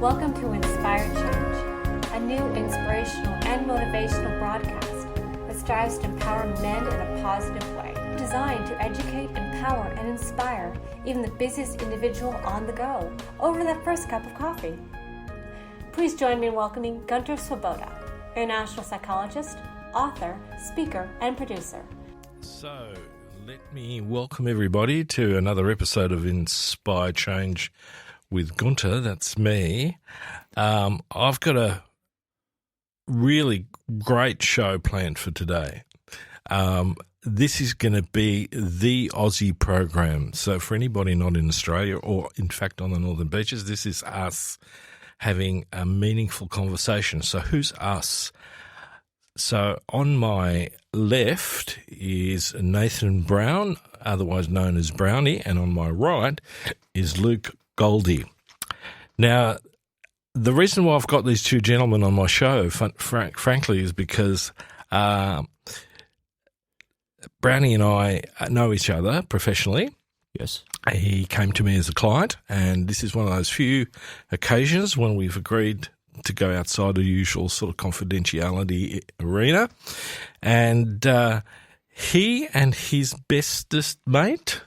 Welcome to Inspired Change, a new inspirational and motivational broadcast that strives to empower men in a positive way, designed to educate, empower, and inspire even the busiest individual on the go over that first cup of coffee. Please join me in welcoming Gunter, international psychologist, author, speaker, and producer. So, let me welcome everybody to another episode of Inspired Change with Gunter. That's me. I've got a really great show planned for today. This is going to be the Aussie program. So for anybody not in Australia or, in fact, on the Northern Beaches, this is us having a meaningful conversation. So who's us? So on my left is Nathan Brown, otherwise known as Browny, and on my right is Luke Goldie. Now, the reason why I've got these two gentlemen on my show, frankly, is because Browny and I know each other professionally. Yes. He came to me as a client, and this is one of those few occasions when we've agreed to go outside the usual sort of confidentiality arena. And he and his bestest mate,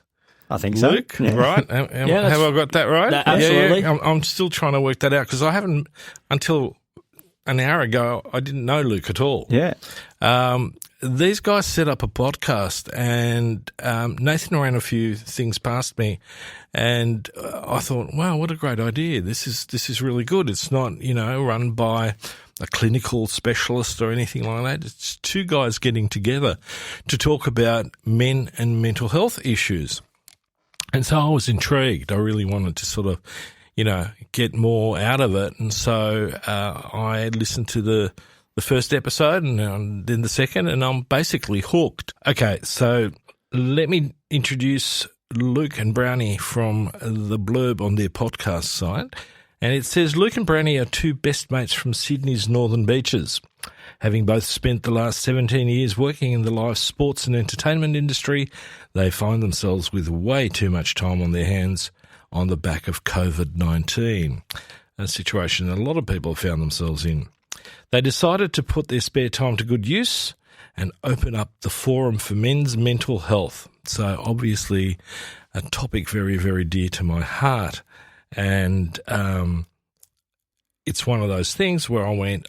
I think so. Luke, right? Have I got that right? Absolutely. Yeah. I'm still trying to work that out because I haven't, until an hour ago, I didn't know Luke at all. Yeah. These guys set up a podcast, and Nathan ran a few things past me, and I thought, wow, what a great idea. This is really good. It's not, run by a clinical specialist or anything like that. It's two guys getting together to talk about men and mental health issues. And so I was intrigued. I really wanted to sort of, get more out of it. And so I listened to the first episode and then the second, and I'm basically hooked. Okay, so let me introduce Luke and Browny from the blurb on their podcast site. And it says, Luke and Browny are two best mates from Sydney's Northern Beaches. Having both spent the last 17 years working in the live sports and entertainment industry, they find themselves with way too much time on their hands on the back of COVID-19, a situation that a lot of people have found themselves in. They decided to put their spare time to good use and open up the forum for men's mental health. So obviously a topic very, very dear to my heart. And it's one of those things where I went,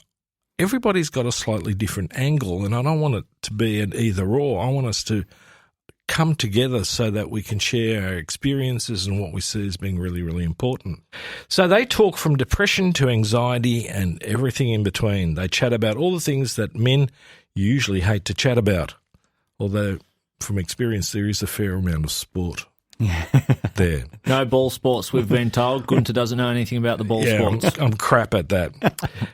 everybody's got a slightly different angle, and I don't want it to be an either or. I want us to come together so that we can share our experiences and what we see as being really, really important. So they talk from depression to anxiety and everything in between. They chat about all the things that men usually hate to chat about, although from experience there is a fair amount of sport there. No ball sports, we've been told. Gunter doesn't know anything about the ball sports. I'm crap at that.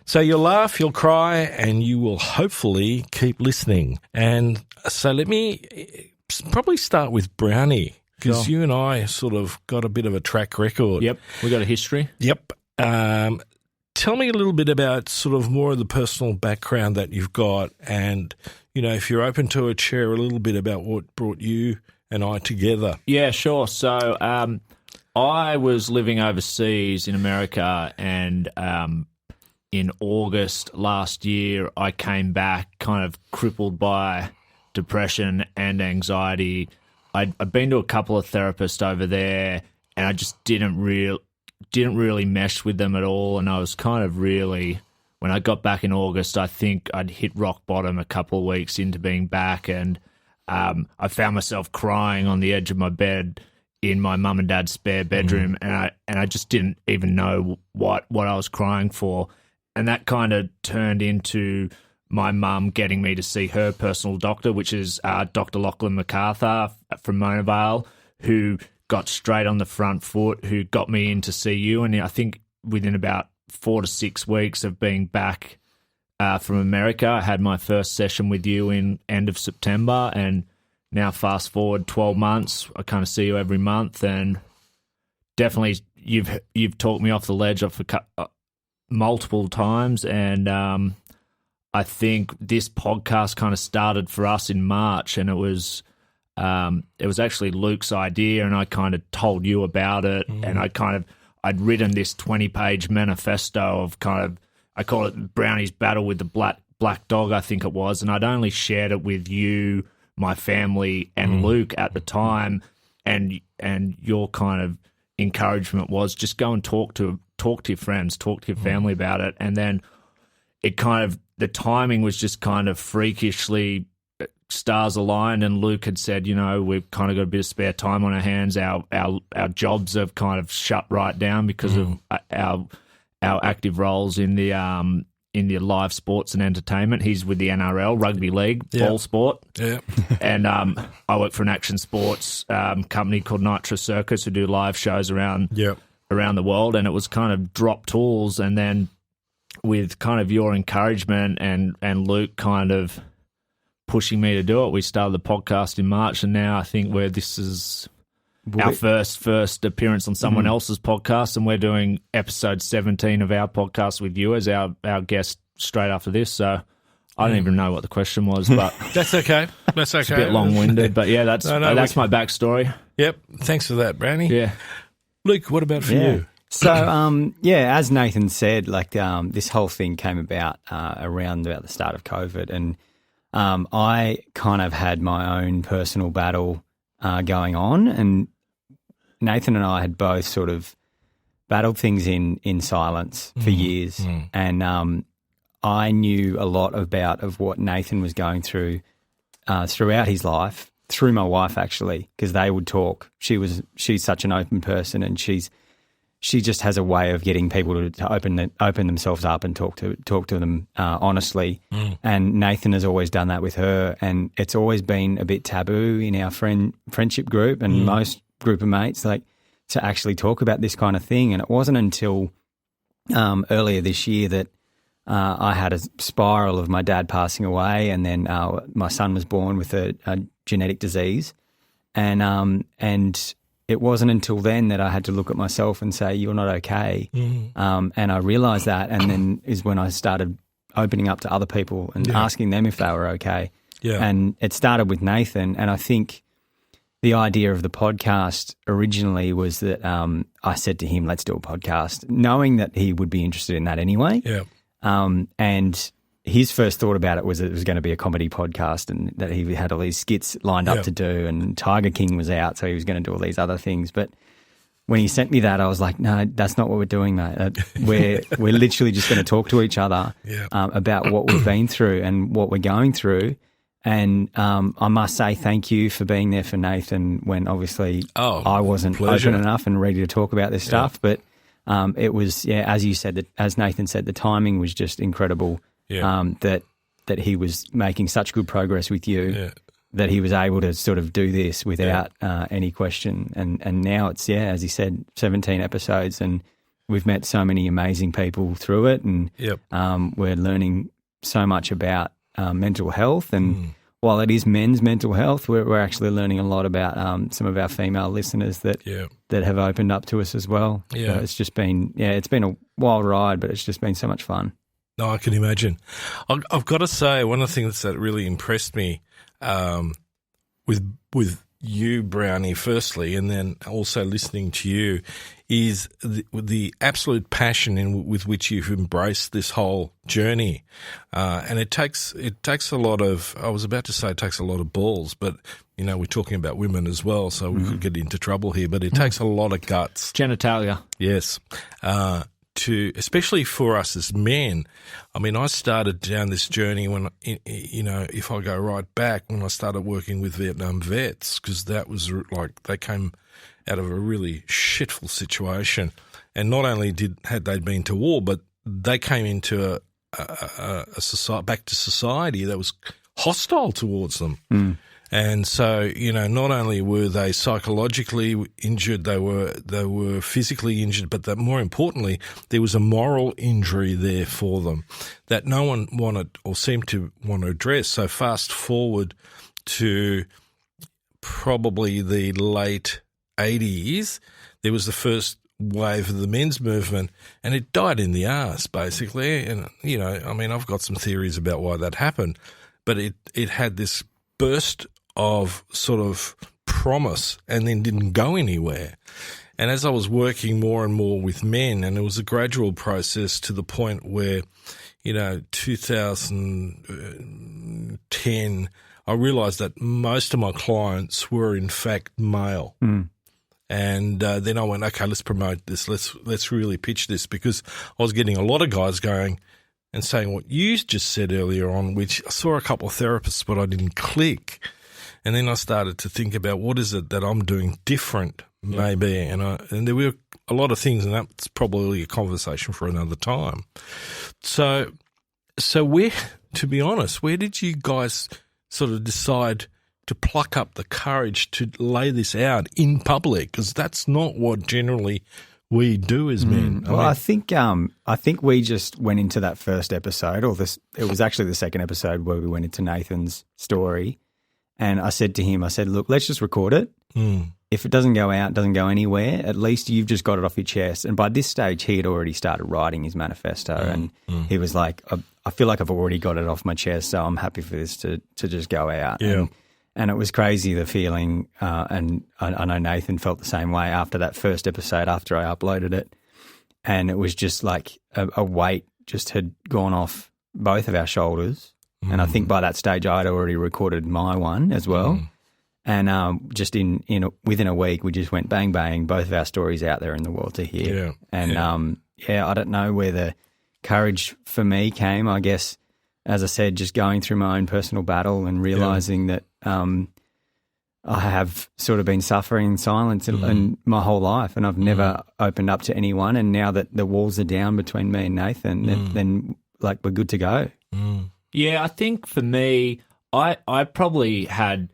So you'll laugh, you'll cry, and you will hopefully keep listening. And so let me probably start with Browny, because you and I sort of got a bit of a track record. Yep, we got a history. Yep. Tell me a little bit about sort of more of the personal background that you've got, and, if you're open to it, share a little bit about what brought you and I together. Yeah, sure. So I was living overseas in America, and in August last year I came back kind of crippled by depression and anxiety. I'd been to a couple of therapists over there, and I just didn't really mesh with them at all. And I was kind of really, when I got back in August, I think I'd hit rock bottom a couple of weeks into being back, and I found myself crying on the edge of my bed in my mum and dad's spare bedroom, and I just didn't even know what I was crying for. And that kind of turned into my mum getting me to see her personal doctor, which is Dr. Lachlan MacArthur from Mona Vale, who got straight on the front foot, who got me in to see you. And I think within about 4 to 6 weeks of being back from America, I had my first session with you in end of September, and now fast forward 12 months, I kind of see you every month, and definitely you've talked me off the ledge multiple times, and I think this podcast kind of started for us in March, and it was actually Luke's idea, and I kind of told you about it, and I I'd written this 20-page manifesto of kind of, I call it Browny's battle with the black dog, I think it was, and I'd only shared it with you, my family, and Luke at the time, and your kind of encouragement was just go and talk to your friends, talk to your family about it, and then it kind of, the timing was just kind of freakishly stars aligned, and Luke had said, we've kind of got a bit of spare time on our hands. Our jobs have kind of shut right down because of our active roles in the live sports and entertainment. He's with the NRL, rugby league, ball sport. Yeah. And I work for an action sports company called Nitro Circus who do live shows around the world, and it was kind of drop tools, and then with kind of your encouragement and Luke kind of pushing me to do it, we started the podcast in March, and now I think this is our first appearance on someone else's podcast, and we're doing episode 17 of our podcast with you as our guest straight after this. So I don't even know what the question was, but that's okay. That's okay. It's a bit long-winded, but yeah, that's my backstory. Yep. Thanks for that, Browny. Yeah. Luke, what about for you? So, as Nathan said, this whole thing came about around about the start of COVID, and I kind of had my own personal battle going on, and Nathan and I had both sort of battled things in silence for years, and I knew a lot of what Nathan was going through throughout his life, through my wife actually, because they would talk. She's such an open person, and she just has a way of getting people to open themselves up and talk to them honestly. And Nathan has always done that with her, and it's always been a bit taboo in our friendship group and most group of mates, to actually talk about this kind of thing. And it wasn't until earlier this year that I had a spiral of my dad passing away, and then my son was born with a genetic disease, and it wasn't until then that I had to look at myself and say, you're not okay. And I realised that, and then is when I started opening up to other people and asking them if they were okay. Yeah. And it started with Nathan, and I think the idea of the podcast originally was that I said to him, let's do a podcast, knowing that he would be interested in that anyway. Yeah. And his first thought about it was that it was going to be a comedy podcast, and that he had all these skits lined up to do, and Tiger King was out, so he was going to do all these other things. But when he sent me that, I was like, no, that's not what we're doing, mate. We're literally just going to talk to each other about what we've been through and what we're going through. And I must say thank you for being there for Nathan when obviously I wasn't open enough and ready to talk about this stuff. But it was, as you said, as Nathan said, the timing was just incredible. That he was making such good progress with you, that he was able to sort of do this without any question. And now it's, as he said, 17 episodes, and we've met so many amazing people through it, and we're learning so much about mental health. And while it is men's mental health, we're actually learning a lot about some of our female listeners that have opened up to us as well. So it's just been, it's been a wild ride, but it's just been so much fun. No, I can imagine. I've got to say, one of the things that really impressed me with you, Browny, firstly, and then also listening to you, is the absolute passion with which you've embraced this whole journey. And it takes a lot of, I was about to say it takes a lot of balls, but, we're talking about women as well, so we could get into trouble here, but it takes a lot of guts. Genitalia. Yes. Especially for us as men. I mean, I started down this journey when, if I go right back, when I started working with Vietnam vets, because that was like they came out of a really shitful situation. And not only had they been to war, but they came into a society, back to society that was hostile towards them. And so, not only were they psychologically injured, they were physically injured, but that more importantly, there was a moral injury there for them that no one wanted or seemed to want to address. So fast forward to probably the late 80s, there was the first wave of the men's movement, and it died in the arse, basically. And, I've got some theories about why that happened, but it had this burst of sort of promise and then didn't go anywhere. And as I was working more and more with men, and it was a gradual process to the point where, 2010, I realised that most of my clients were in fact male. And then I went, okay, let's promote this. Let's really pitch this, because I was getting a lot of guys going and saying what you just said earlier on, which I saw a couple of therapists, but I didn't click. And then I started to think about what is it that I'm doing different, maybe. And there were a lot of things, and that's probably a conversation for another time. So where, to be honest, where did you guys sort of decide to pluck up the courage to lay this out in public? Because that's not what generally we do as men. I think we just went into that first episode, it was actually the second episode where we went into Nathan's story, and I said to him, look, let's just record it. If it doesn't go out, doesn't go anywhere, at least you've just got it off your chest. And by this stage, he had already started writing his manifesto, and he was like, I feel like I've already got it off my chest, so I'm happy for this to just go out. Yeah. And it was crazy, the feeling, and I know Nathan felt the same way after that first episode, after I uploaded it. And it was just like a weight just had gone off both of our shoulders. And I think by that stage I had already recorded my one as well. And just within a week, we just went bang, bang, both of our stories out there in the world to hear. Yeah. And, I don't know where the courage for me came, I guess. As I said, just going through my own personal battle and realising that I have sort of been suffering in silence in my whole life, and I've never opened up to anyone. And now that the walls are down between me and Nathan, then like we're good to go. Yeah, I think for me, I probably had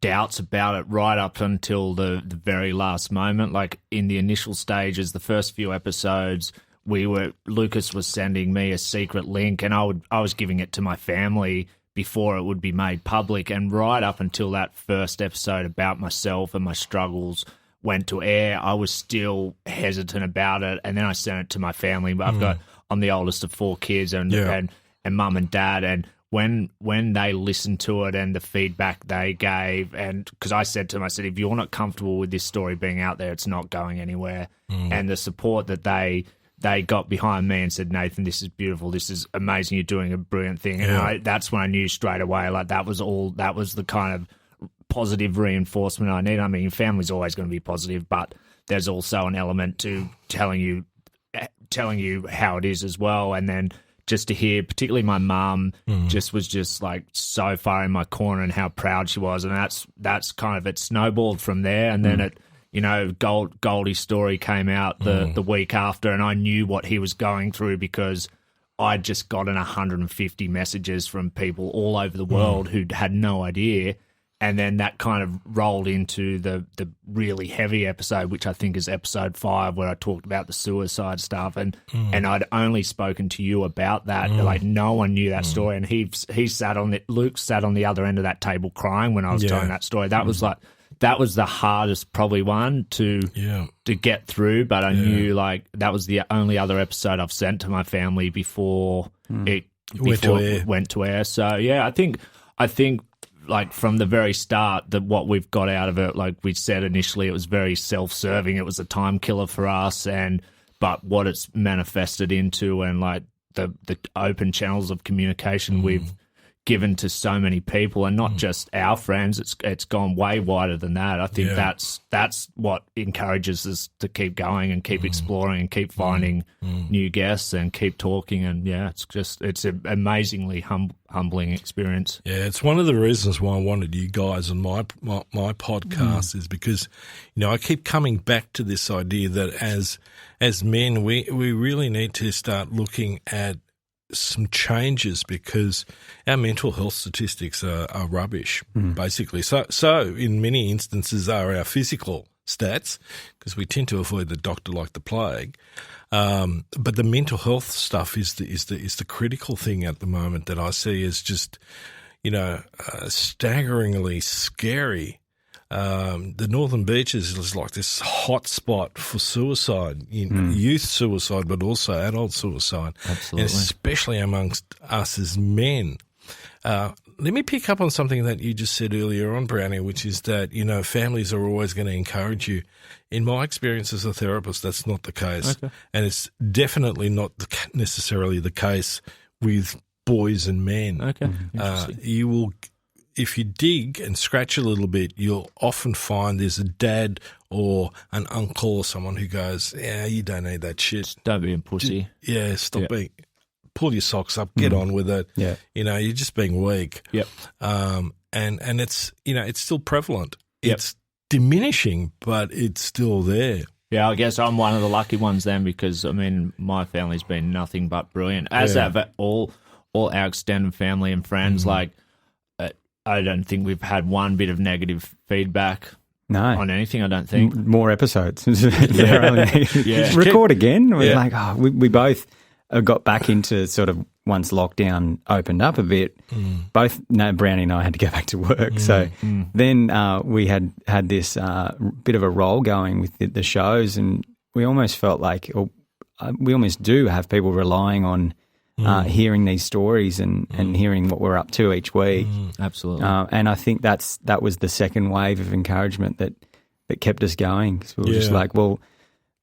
doubts about it right up until the very last moment. Like in the initial stages, the first few episodes, Lucas was sending me a secret link, and I was giving it to my family before it would be made public. And right up until that first episode about myself and my struggles went to air, I was still hesitant about it. And then I sent it to my family. I'm the oldest of 4 kids, and mum and dad, and when they listened to it and the feedback they gave, and because I said to them, if you're not comfortable with this story being out there, it's not going anywhere. And the support that they got behind me and said, Nathan, this is beautiful, this is amazing, you're doing a brilliant thing. And that's when I knew straight away, like that was the kind of positive reinforcement I need. I mean, your family's always going to be positive, but there's also an element to telling you how it is as well. And then just to hear, particularly my mum, was just like so far in my corner and how proud she was, and that's kind of it snowballed from there. And then it, Goldie's story came out the week after, and I knew what he was going through because I'd just gotten 150 messages from people all over the world who'd had no idea. And then that kind of rolled into the really heavy episode, which I think is episode 5, where I talked about the suicide stuff. And I'd only spoken to you about that. Like no one knew that story. And Luke sat on the other end of that table crying when I was telling that story. That was the hardest probably one to get through. But I knew like that was the only other episode I've sent to my family before it went to air. So yeah, I think like from the very start, that what we've got out of it, like we said initially, it was very self-serving. It was a time killer for us, but what it's manifested into, and like the open channels of communication we've given to so many people, and not just our friends. It's gone way wider than that. I think that's what encourages us to keep going and keep exploring and keep finding new guests and keep talking. And it's an amazingly humbling experience. Yeah, it's one of the reasons why I wanted you guys on my podcast is because I keep coming back to this idea that as men we really need to start looking at some changes, because our mental health statistics are rubbish, basically. So in many instances are our physical stats, because we tend to avoid the doctor like the plague. But the mental health stuff is the critical thing at the moment that I see as just, staggeringly scary. The Northern Beaches is like this hot spot for suicide, youth suicide, but also adult suicide. Absolutely. And especially amongst us as men. let me pick up on something that you just said earlier on, Brownie, which is that, families are always going to encourage you. In my experience as a therapist, that's not the case. Okay. And it's definitely not necessarily the case with boys and men. Okay. You will, if you dig and scratch a little bit, you'll often find there's a dad or an uncle or someone who goes, yeah, you don't need that shit. Just don't be a pussy. Stop being, pull your socks up, get on with it. Yeah. You're just being weak. Yep. And it's, it's still prevalent. Yep. It's diminishing, but it's still there. Yeah, I guess I'm one of the lucky ones then because, my family's been nothing but brilliant. As have all our extended family and friends. Like, I don't think we've had one bit of negative feedback on anything, I don't think. More episodes. Record again. We're like, we both got back into sort of once lockdown opened up a bit. Both Brownie and I had to go back to work. So then we had this bit of a role going with the shows, and we almost felt like, we almost do have people relying on hearing these stories and hearing what we're up to each week. Absolutely. And I think that was the second wave of encouragement that kept us going. Because we were just like, well,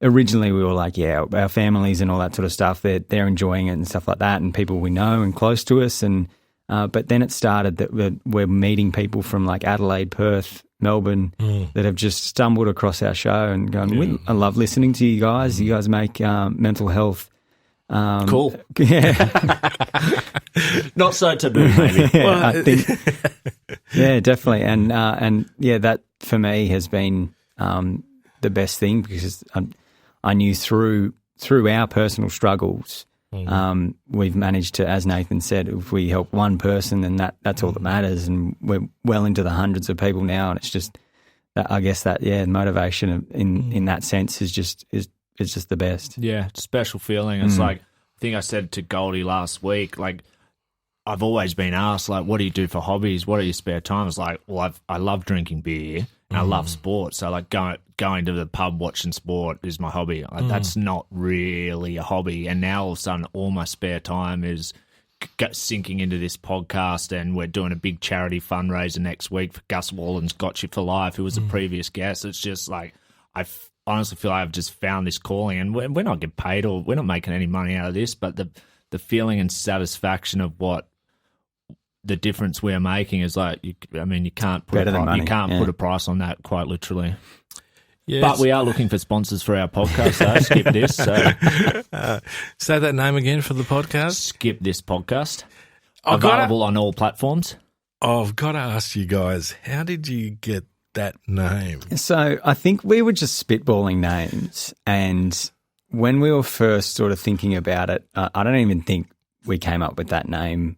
originally we were like, our families and all that sort of stuff, they're enjoying it and stuff like that, and people we know and close to us. And but then it started that we're meeting people from like Adelaide, Perth, Melbourne that have just stumbled across our show and gone, I love listening to you guys. You guys make mental health cool. Yeah. Not so taboo, maybe. I think, definitely. And that for me has been the best thing, because I knew through our personal struggles, we've managed to, as Nathan said, if we help one person, then that's all that matters. And we're well into the hundreds of people now, and it's just that, I guess that motivation in that sense is just the best. Yeah, it's a special feeling. It's like, I think I said to Goldie last week, like, I've always been asked, like, what do you do for hobbies? What are your spare time? It's like, well, I love drinking beer and I love sport. So, like, going to the pub watching sport is my hobby. Like, that's not really a hobby. And now all of a sudden, all my spare time is sinking into this podcast, and we're doing a big charity fundraiser next week for Gus Wallen's Got You for Life, who was a previous guest. It's just like, I honestly feel like I've just found this calling, and we're not getting paid or we're not making any money out of this, but the feeling and satisfaction of what the difference we're making is like, you can't put put a price on that, quite literally. Yes. But we are looking for sponsors for our podcast, so skip this. So. Say that name again for the podcast. Skip This Podcast. Available on all platforms. I've got to ask you guys, how did you get that name? So I think we were just spitballing names, and when we were first sort of thinking about it, I don't even think we came up with that name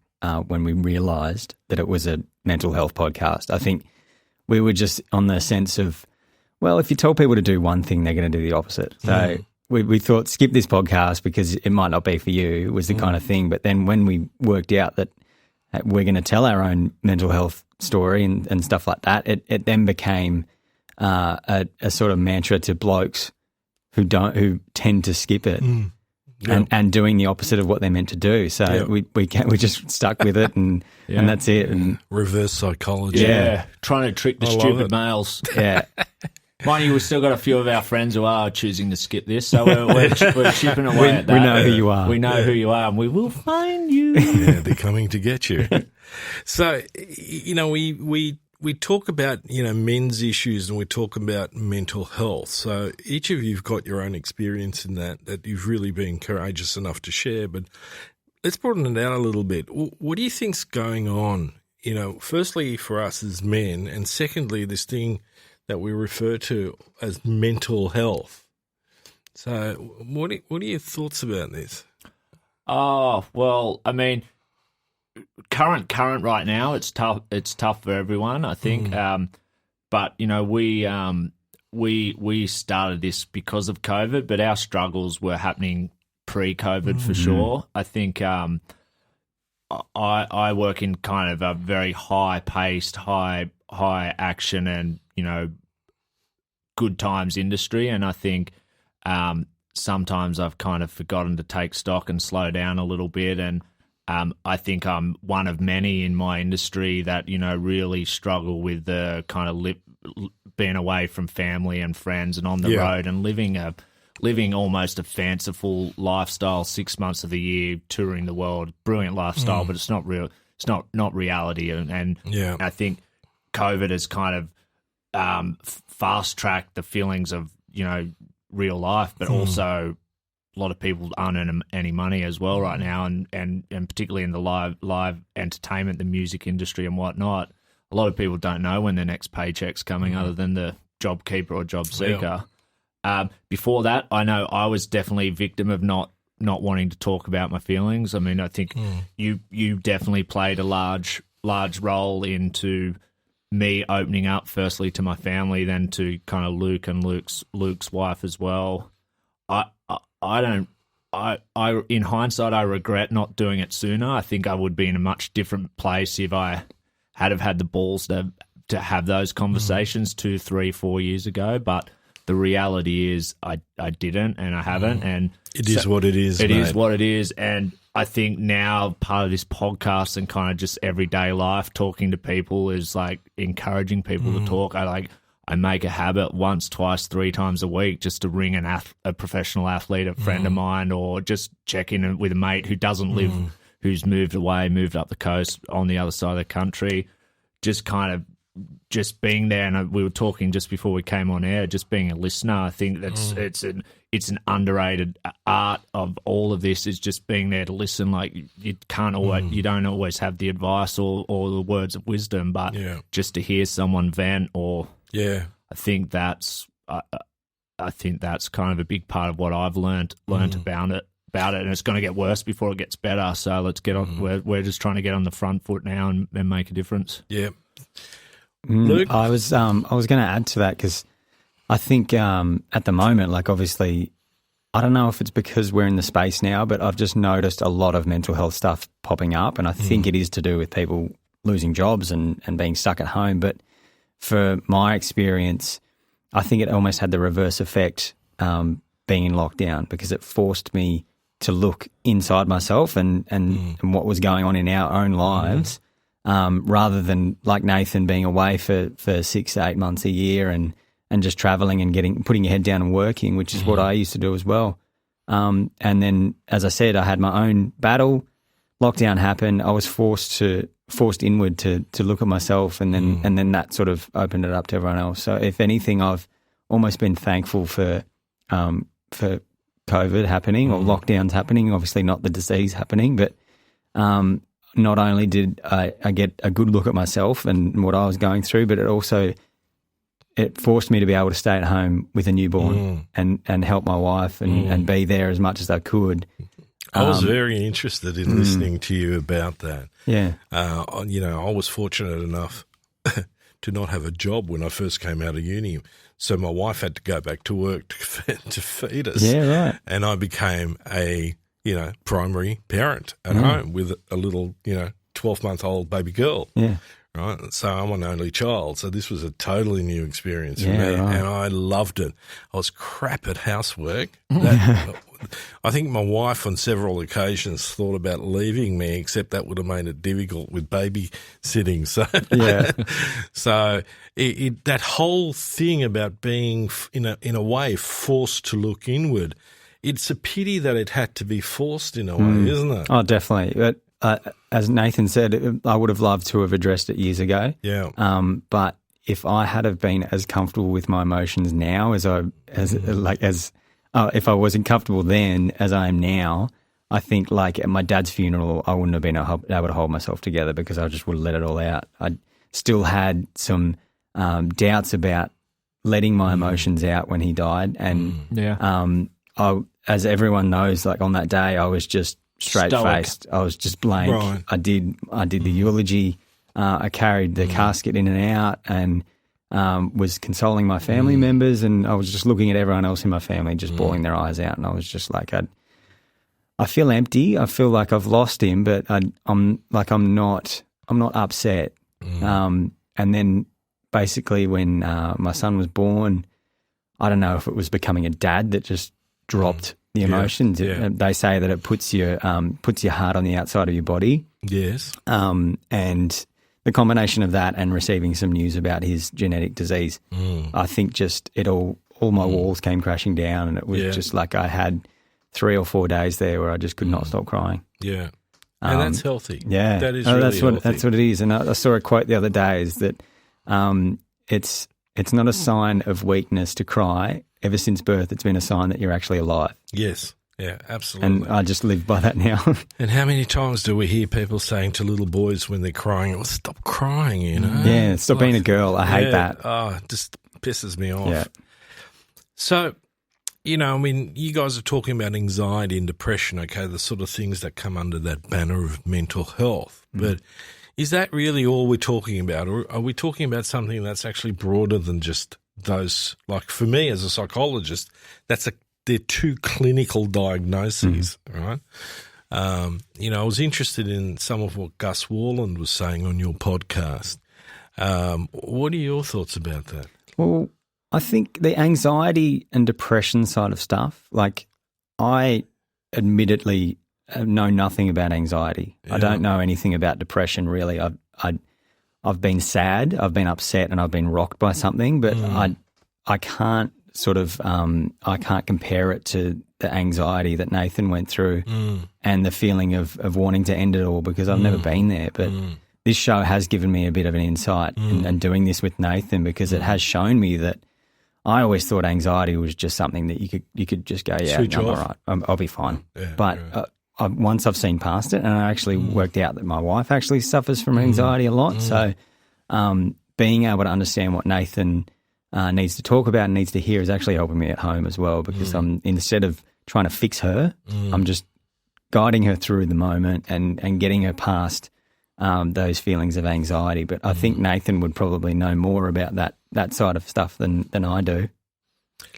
when we realised that it was a mental health podcast. I think we were just on the sense of, well, if you tell people to do one thing, they're going to do the opposite. So we thought, skip this podcast because it might not be for you, was the kind of thing. But then when we worked out that we're going to tell our own mental health story and stuff like that, it then became a sort of mantra to blokes who tend to skip it. And doing the opposite of what they're meant to do. So we just stuck with it, and that's it. And reverse psychology. Yeah, trying to trick the stupid males. Yeah. Mind you, we've still got a few of our friends who are choosing to skip this, so we're chipping away at that. We know who you are. We know who you are, and we will find you. Yeah, they're coming to get you. So, we talk about, men's issues, and we talk about mental health. So each of you've got your own experience in that you've really been courageous enough to share. But let's broaden it out a little bit. What do you think's going on? Firstly for us as men, and secondly, this thing that we refer to as mental health. So what are your thoughts about this? Oh, well, current right now, it's tough. It's tough for everyone, I think. But we started this because of COVID, but our struggles were happening pre-COVID for sure. I think I work in kind of a very high-paced, high action, and good times industry, and I think sometimes I've kind of forgotten to take stock and slow down a little bit, and I think I'm one of many in my industry that, really struggle with the kind of being away from family and friends and on the road and living almost a fanciful lifestyle 6 months of the year, touring the world. Brilliant lifestyle, but it's not real. It's not reality. And I think COVID has kind of fast tracked the feelings of, real life, but also a lot of people aren't earning any money as well right now, and particularly in the live entertainment, the music industry and whatnot. A lot of people don't know when their next paycheck's coming, other than the job keeper or job seeker. Before that, I know I was definitely a victim of not wanting to talk about my feelings. I mean, I think you definitely played a large role into me opening up, firstly to my family, then to kind of Luke and Luke's wife as well. I in hindsight, I regret not doing it sooner. I think I would be in a much different place if I had the balls to have those conversations 2, 3, 4 years ago. But the reality is I didn't, and I haven't. And it is what it is. It is what it is. And I think now part of this podcast and kind of just everyday life, talking to people, is like encouraging people to talk. I make a habit once, twice, 3 times a week just to ring a professional athlete, a friend of mine, or just check in with a mate who doesn't live, who's moved up the coast on the other side of the country. Just kind of just being there. And we were talking just before we came on air, just being a listener. I think it's an underrated art of all of this, is just being there to listen. Like you don't always have the advice or the words of wisdom, but just to hear someone vent I think that's kind of a big part of what I've learned about it, and it's going to get worse before it gets better. So let's get on. We're just trying to get on the front foot now and make a difference. Yeah, Luke, I was going to add to that, because I think at the moment, like obviously, I don't know if it's because we're in the space now, but I've just noticed a lot of mental health stuff popping up, and I think it is to do with people losing jobs and being stuck at home, but for my experience, I think it almost had the reverse effect being in lockdown, because it forced me to look inside myself and what was going on in our own lives, rather than like Nathan being away for 6 to 8 months a year and just traveling and putting your head down and working, which is what I used to do as well. And then, as I said, I had my own battle. Lockdown happened. I was forced inward to look at myself, and then that sort of opened it up to everyone else. So if anything, I've almost been thankful for COVID happening or lockdowns happening. Obviously not the disease happening, but not only did I get a good look at myself and what I was going through, but it forced me to be able to stay at home with a newborn and help my wife and be there as much as I could. I was very interested in listening to you about that. Yeah. I was fortunate enough to not have a job when I first came out of uni. So my wife had to go back to work to feed us. Yeah, right. And I became a, primary parent at home with a little, 12-month-old baby girl. Yeah. Right. So I'm an only child. So this was a totally new experience for me. Right. And I loved it. I was crap at housework. I think my wife on several occasions thought about leaving me, except that would have made it difficult with babysitting. So, so that whole thing about being, in a way, forced to look inward, it's a pity that it had to be forced in a way, isn't it? Oh, definitely. But as Nathan said, I would have loved to have addressed it years ago. Yeah. But if I had have been as comfortable with my emotions now if I wasn't comfortable then as I am now, I think like at my dad's funeral, I wouldn't have been able to hold myself together, because I just would have let it all out. I still had some doubts about letting my emotions out when he died, and as everyone knows, like on that day, I was just straight-faced. I was just blank. Right. I did the eulogy. I carried the casket in and out, and was consoling my family members, and I was just looking at everyone else in my family just bawling their eyes out, and I was just like, I feel empty. I feel like I've lost him, but I'm not upset. And then basically when my son was born, I don't know if it was becoming a dad that just dropped the emotions. Yeah. They say that it puts your heart on the outside of your body. Yes. And the combination of that and receiving some news about his genetic disease, I think just all my walls came crashing down, and it was just like I had 3 or 4 days there where I just could not stop crying. Yeah. And that's healthy. Yeah. That is really healthy. That's what it is. And I saw a quote the other day is that it's not a sign of weakness to cry. Ever since birth, it's been a sign that you're actually alive. Yes. Yeah, absolutely. And I just live by that now. And how many times do we hear people saying to little boys when they're crying, stop crying, you know? Yeah, stop being a girl. I hate that. Oh, it just pisses me off. Yeah. So, you know, I mean, you guys are talking about anxiety and depression, okay, the sort of things that come under that banner of mental health. But is that really all we're talking about? Or are we talking about something that's actually broader than just those? Like for me as a psychologist, they're two clinical diagnoses, right? You know, I was interested in some of what Gus Warland was saying on your podcast. What are your thoughts about that? Well, I think the anxiety and depression side of stuff, like I admittedly know nothing about anxiety. Yeah. I don't know anything about depression really. I've been sad, I've been upset, and I've been rocked by something, but I can't I can't compare it to the anxiety that Nathan went through and the feeling of wanting to end it all, because I've never been there. But this show has given me a bit of an insight and doing this with Nathan, because it has shown me that I always thought anxiety was just something that you could just go, yeah, Switch no, I'm off. all right, I'll be fine. Yeah, But once I've seen past it, and I actually worked out that my wife actually suffers from anxiety a lot. So being able to understand what Nathan needs to talk about and needs to hear is actually helping me at home as well, because I'm, instead of trying to fix her, I'm just guiding her through the moment and getting her past those feelings of anxiety. But I think Nathan would probably know more about that side of stuff than I do.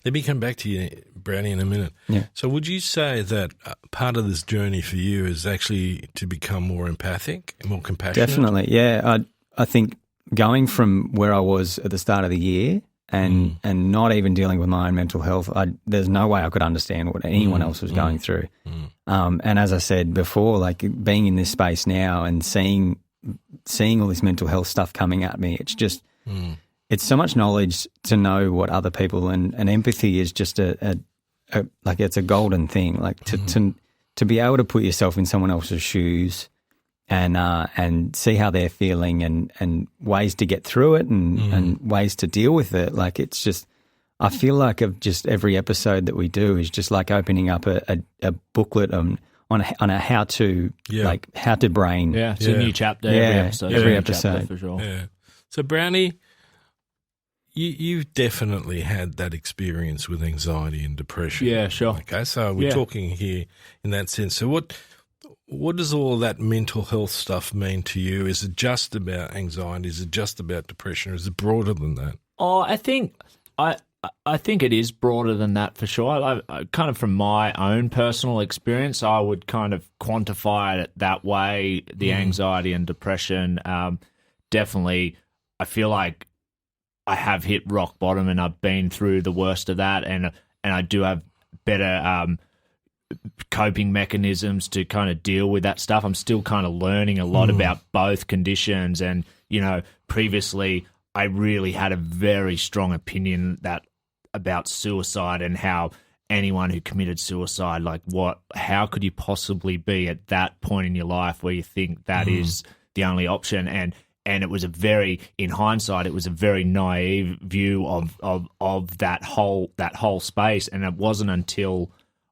Let me come back to you, Browny, in a minute. Yeah. So would you say that part of this journey for you is actually to become more empathic and more compassionate? Definitely, yeah. I think going from where I was at the start of the year and not even dealing with my own mental health, there's no way I could understand what anyone else was going through. And as I said before, like being in this space now and seeing all this mental health stuff coming at me, it's just it's so much knowledge to know what other people, and empathy is just a like it's a golden thing. Like to be able to put yourself in someone else's shoes and see how they're feeling and ways to get through it and ways to deal with it. Like it's just, I feel like of just every episode that we do is just like opening up a booklet on a how to like how to brain. Yeah, it's a new chapter every episode. Every episode for sure. Yeah. So Browny, you've definitely had that experience with anxiety and depression. Yeah, sure. Okay, so we're talking here in that sense. So what does all of that mental health stuff mean to you? Is it just about anxiety? Is it just about depression? Or is it broader than that? Oh, I think it is broader than that for sure. I kind of from my own personal experience, I would kind of quantify it that way. The anxiety and depression, definitely, I feel like I have hit rock bottom and I've been through the worst of that, and I do have better coping mechanisms to kind of deal with that stuff. I'm still kind of learning a lot about both conditions, and you know, previously I really had a very strong opinion about suicide and how anyone who committed suicide, like how could you possibly be at that point in your life where you think that is the only option? And it was in hindsight, it was a very naive view of that whole space. And it wasn't until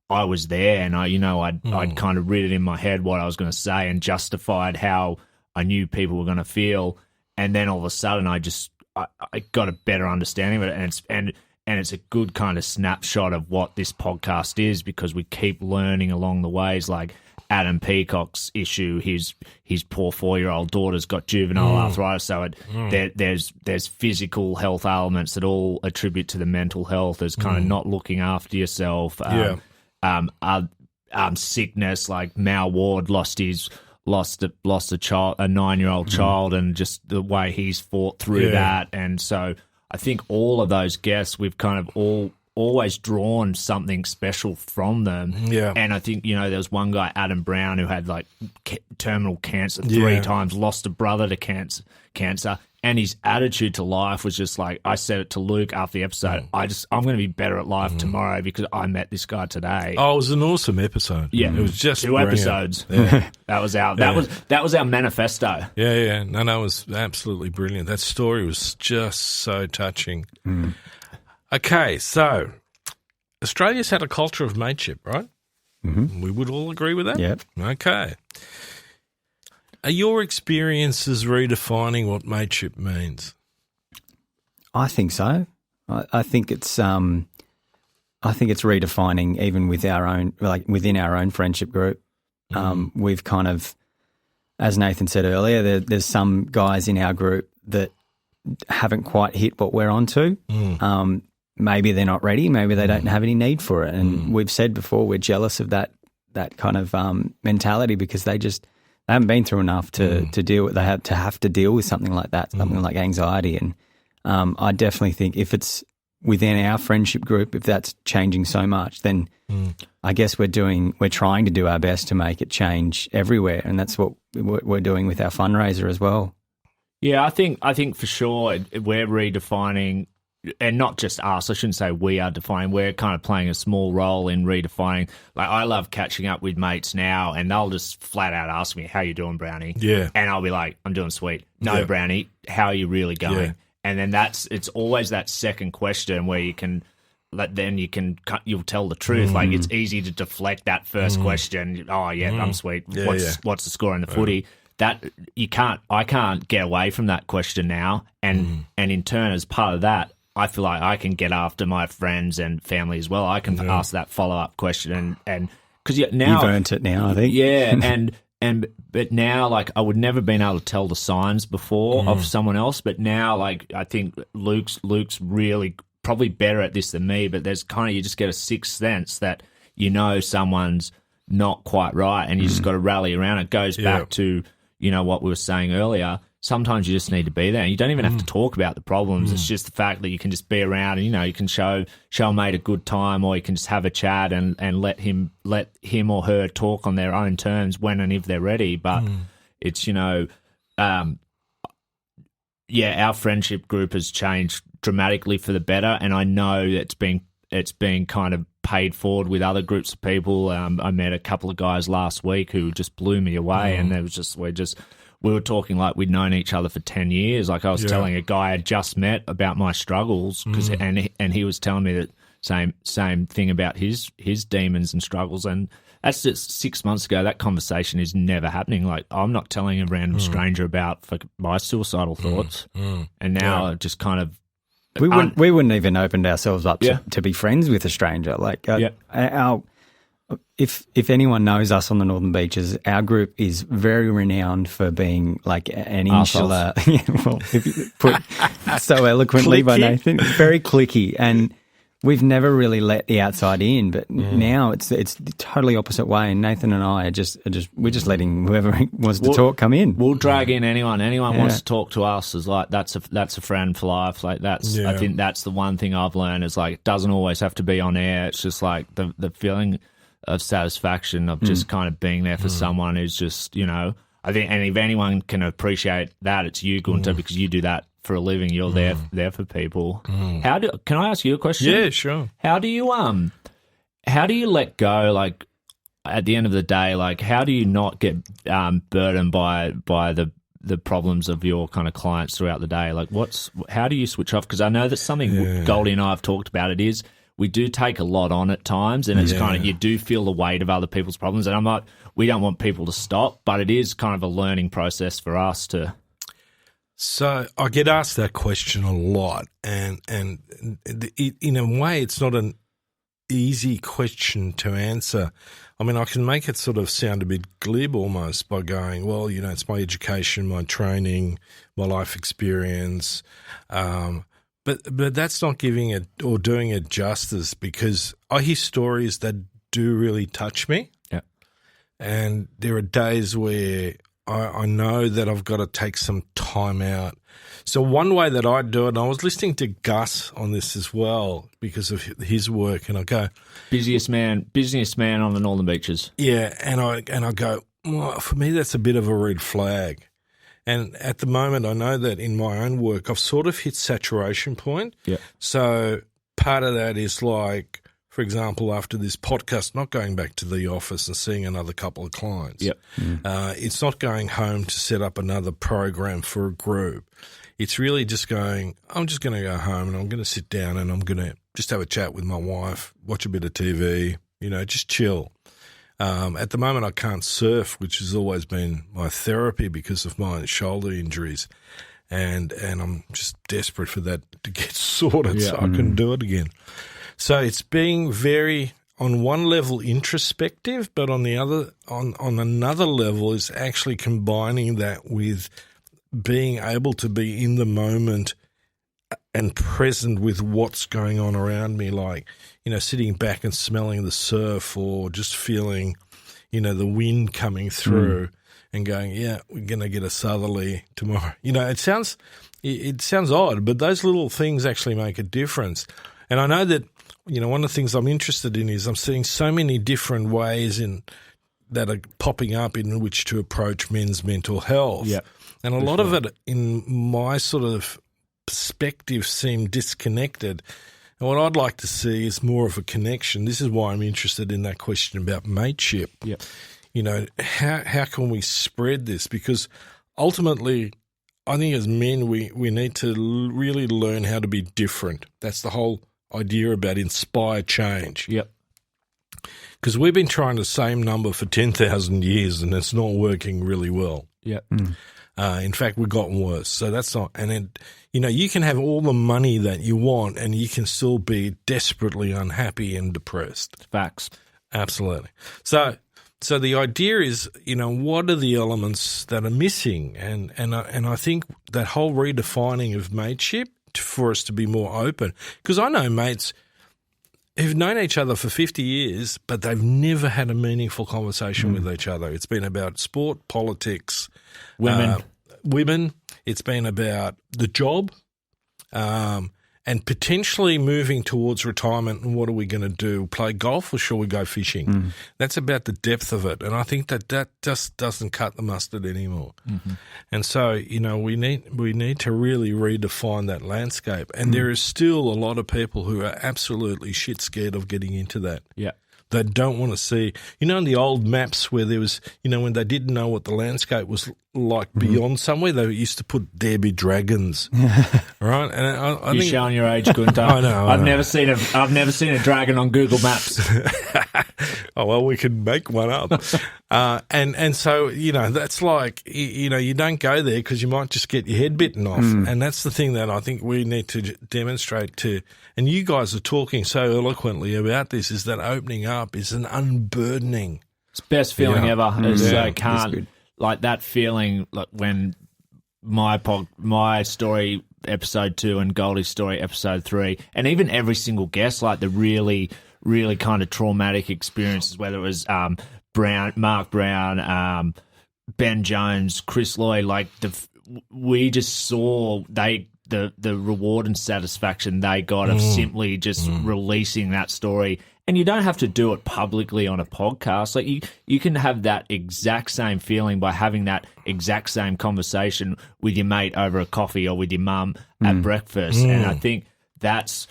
I was there and I'd kind of read it in my head what I was going to say and justified how I knew people were going to feel. And then all of a sudden I got a better understanding of it. And it's a good kind of snapshot of what this podcast is, because we keep learning along the ways. Like Adam Peacock's issue, his poor 4-year-old daughter's got juvenile arthritis, so there's physical health elements that all attribute to the mental health as kind of not looking after yourself. Sickness, like Mal Ward lost a child, a 9-year-old child, and just the way he's fought through that. And so I think all of those guests, we've kind of all always drawn something special from them. Yeah. And I think, there was one guy, Adam Brown, who had like terminal cancer 3 times, lost a brother to cancer. And his attitude to life was just like, I said it to Luke after the episode, I'm going to be better at life tomorrow because I met this guy today. Oh, it was an awesome episode. Yeah. It was just 2 brilliant. episodes. Yeah. That was our manifesto. Yeah. No, it was absolutely brilliant. That story was just so touching. Okay, so Australia's had a culture of mateship, right? Mm-hmm. We would all agree with that? Yep. Okay. Are your experiences redefining what mateship means? I think so. I think it's redefining even with our own, like within our own friendship group. We've kind of, as Nathan said earlier, there's some guys in our group that haven't quite hit what we're onto. Maybe they're not ready. Maybe they don't have any need for it. And we've said before we're jealous of that kind of mentality because they haven't been through enough to deal with. They have to deal with something like that, something like anxiety. And I definitely think if it's within our friendship group, if that's changing so much, then I guess we're trying to do our best to make it change everywhere, and that's what we're doing with our fundraiser as well. Yeah, I think for sure we're redefining. And not just us, I shouldn't say we are defining, we're kind of playing a small role in redefining. Like, I love catching up with mates now, and they'll just flat out ask me, how you doing, Brownie? Yeah. And I'll be like, I'm doing sweet. No, Brownie, how are you really going? Yeah. And then it's always that second question where you'll tell the truth. Like, it's easy to deflect that first question. Oh, yeah, I'm sweet. What's the score in the footy? That I can't get away from that question now. And in turn, as part of that, I feel like I can get after my friends and family as well. I can ask that follow-up question and because now you've earned it now, I think. Yeah, but now, like, I would never been able to tell the signs before of someone else, but now, like, I think Luke's really probably better at this than me, but there's kind of, you just get a sixth sense that someone's not quite right, and you just got to rally around. It goes back to what we were saying earlier. Sometimes you just need to be there. You don't even have to talk about the problems. It's just the fact that you can just be around and, you can show a mate a good time, or you can just have a chat and let him or her talk on their own terms when and if they're ready. But it's, our friendship group has changed dramatically for the better, and I know it's been kind of paid forward with other groups of people. I met a couple of guys last week who just blew me away, and we were talking like we'd known each other for 10 years. Like, I was telling a guy I just met about my struggles, and he was telling me that same thing about his demons and struggles. And that's just 6 months ago. That conversation is never happening. Like, I'm not telling a random stranger about my suicidal thoughts. And now just kind of we wouldn't even opened ourselves up to be friends with a stranger. Like, If anyone knows us on the Northern Beaches, our group is very renowned for being like an insular. If you put so eloquently by Nathan, very cliquey, and we've never really let the outside in. But now it's the totally opposite way. And Nathan and I we're just letting whoever wants to talk come in. We'll drag in anyone. Anyone wants to talk to us is like that's a friend for life. Like I think that's the one thing I've learned is like it doesn't always have to be on air. It's just like the feeling of satisfaction of just kind of being there for someone who's just, I think, and if anyone can appreciate that, it's you, Gunter, because you do that for a living. You're there for people. Can I ask you a question? Yeah, sure. How do you let go, like, at the end of the day, like, how do you not get burdened by the problems of your kind of clients throughout the day? Like, how do you switch off? Because I know that's something Goldie and I have talked about. It is, we do take a lot on at times, and it's kind of, you do feel the weight of other people's problems. And we don't want people to stop, but it is kind of a learning process for us to. So I get asked that question a lot, and in a way, it's not an easy question to answer. I mean, I can make it sort of sound a bit glib almost by going, well, it's my education, my training, my life experience, but that's not giving it or doing it justice, because I hear stories that do really touch me. Yeah. And there are days where I know that I've got to take some time out. So one way that I do it, and I was listening to Gus on this as well because of his work, and I go, busiest man on the northern beaches. yeah, and I go, well, for me that's a bit of a red flag. And at the moment, I know that in my own work, I've sort of hit saturation point. Yeah. So part of that is like, for example, after this podcast, not going back to the office and seeing another couple of clients. Yep. It's not going home to set up another program for a group. It's really just going, I'm just going to go home and I'm going to sit down and I'm going to just have a chat with my wife, watch a bit of TV, just chill. At the moment, I can't surf, which has always been my therapy because of my shoulder injuries. And I'm just desperate for that to get sorted so I can do it again. So it's being very, on one level, introspective, but on the other, on another level, is actually combining that with being able to be in the moment and present with what's going on around me, like, sitting back and smelling the surf or just feeling, the wind coming through and going, yeah, we're going to get a southerly tomorrow. It sounds odd, but those little things actually make a difference. And I know that, one of the things I'm interested in is I'm seeing so many different ways that are popping up in which to approach men's mental health. Yeah, and a lot of it, in my sort of perspective, seem disconnected. And what I'd like to see is more of a connection. This is why I'm interested in that question about mateship. Yep. How can we spread this? Because ultimately, I think as men, we need to really learn how to be different. That's the whole idea about inspire change. Yep. Because we've been trying the same number for 10,000 years and it's not working really well. Yep. In fact, we've gotten worse. So that's not, and then, you can have all the money that you want and you can still be desperately unhappy and depressed. Facts. Absolutely. So the idea is, what are the elements that are missing? And I think that whole redefining of mateship for us to be more open, because I know mates who've known each other for 50 years, but they've never had a meaningful conversation with each other. It's been about sport, politics, women. It's been about the job, and potentially moving towards retirement. And what are we going to do? Play golf or shall we go fishing? That's about the depth of it. And I think that just doesn't cut the mustard anymore. And so, we need to really redefine that landscape. And there is still a lot of people who are absolutely shit scared of getting into that. Yeah. They don't want to see, in the old maps where there was, when they didn't know what the landscape was like beyond somewhere, they used to put there be dragons, right? And I You're think, showing your age, Gunter. I know. I've never seen a dragon on Google Maps. oh well, we could make one up, and so that's like you don't go there because you might just get your head bitten off, and that's the thing that I think we need to demonstrate to. And you guys are talking so eloquently about this. Is that opening up is an unburdening. It's the best feeling ever. It's that's good. Like that feeling, like when my story episode 2 and Goldie's story episode 3, and even every single guest, like the really, really kind of traumatic experiences, whether it was Mark Brown, Ben Jones, Chris Lloyd, like we just saw the reward and satisfaction they got of simply just releasing that story. And you don't have to do it publicly on a podcast. Like you can have that exact same feeling by having that exact same conversation with your mate over a coffee or with your mum at breakfast. And I think that's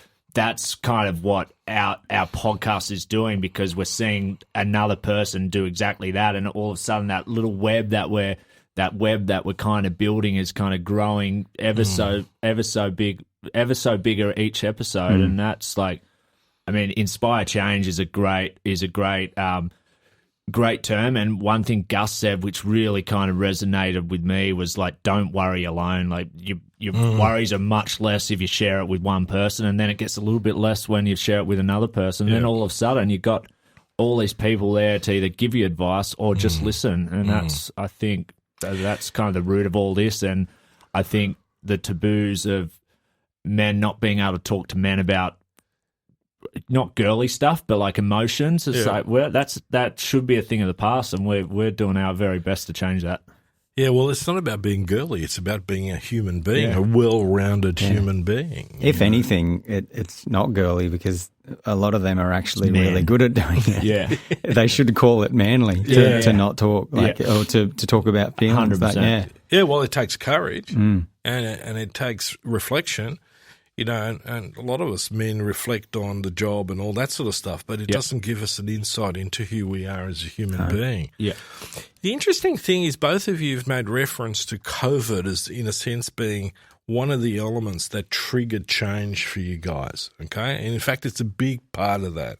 kind of what our podcast is doing, because we're seeing another person do exactly that, and all of a sudden that little web that we're kind of building is kind of growing ever so bigger each episode. And that's like, I mean, inspire change is a great term. And one thing Gus said, which really kind of resonated with me, was like, don't worry alone. Like your worries are much less if you share it with one person, and then it gets a little bit less when you share it with another person. And then all of a sudden you got all these people there to either give you advice or just listen. And I think that's kind of the root of all this. And I think the taboos of men not being able to talk to men about not girly stuff, but like emotions. It's like that should be a thing of the past, and we're doing our very best to change that. Yeah, well, it's not about being girly. It's about being a human being, a well-rounded human being. If anything, it's not girly because a lot of them are actually really good at doing it. Yeah. They should call it manly to not talk, or to talk about feelings. 100%. Yeah, well, it takes courage and it takes reflection. And a lot of us men reflect on the job and all that sort of stuff, but it doesn't give us an insight into who we are as a human being. Yeah. The interesting thing is both of you have made reference to COVID as, in a sense, being one of the elements that triggered change for you guys, okay? And in fact, it's a big part of that.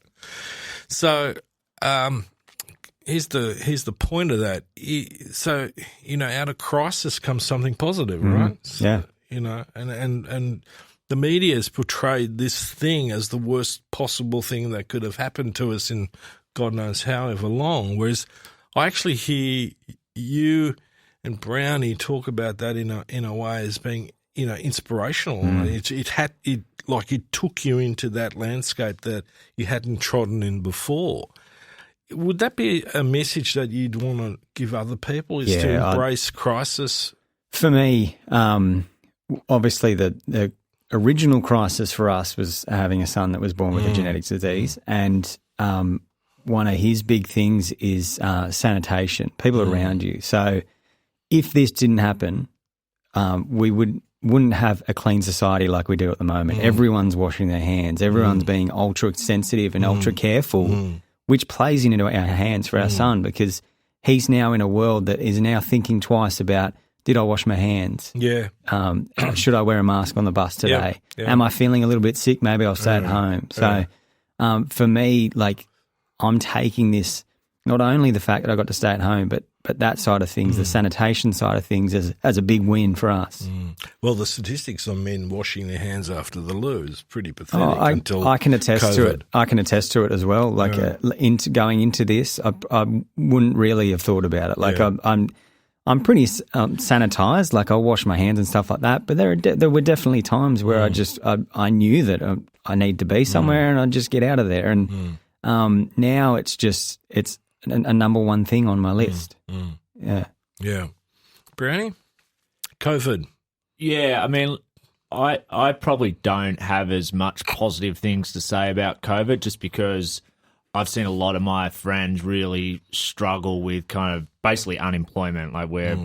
So here's the point of that. So, out of crisis comes something positive, right? So, and the media has portrayed this thing as the worst possible thing that could have happened to us in God knows however long, whereas I actually hear you and Browny talk about that in a way as being, inspirational. It took you into that landscape that you hadn't trodden in before. Would that be a message that you'd want to give other people, is to embrace crisis? For me, obviously the original crisis for us was having a son that was born with a genetic disease, and one of his big things is sanitation, people around you. So if this didn't happen, we wouldn't have a clean society like we do at the moment. Everyone's washing their hands. Everyone's being ultra sensitive and ultra careful, which plays into our hands for our son, because he's now in a world that is now thinking twice about, did I wash my hands? Yeah. Should I wear a mask on the bus today? Yeah. Am I feeling a little bit sick? Maybe I'll stay at home. So for me, I'm taking this, not only the fact that I got to stay at home, but that side of things, the sanitation side of things, as a big win for us. Well, the statistics on men washing their hands after the loo is pretty pathetic. I can attest COVID. to it. I can attest to it as well. Going into this, I wouldn't really have thought about it. I'm pretty sanitized. I'll wash my hands and stuff like that. But there were definitely times where I knew that I need to be somewhere and I'd just get out of there. And now it's a number one thing on my list. Yeah. Browny? COVID. Yeah, I mean, I probably don't have as much positive things to say about COVID, just because I've seen a lot of my friends really struggle with kind of basically unemployment. We're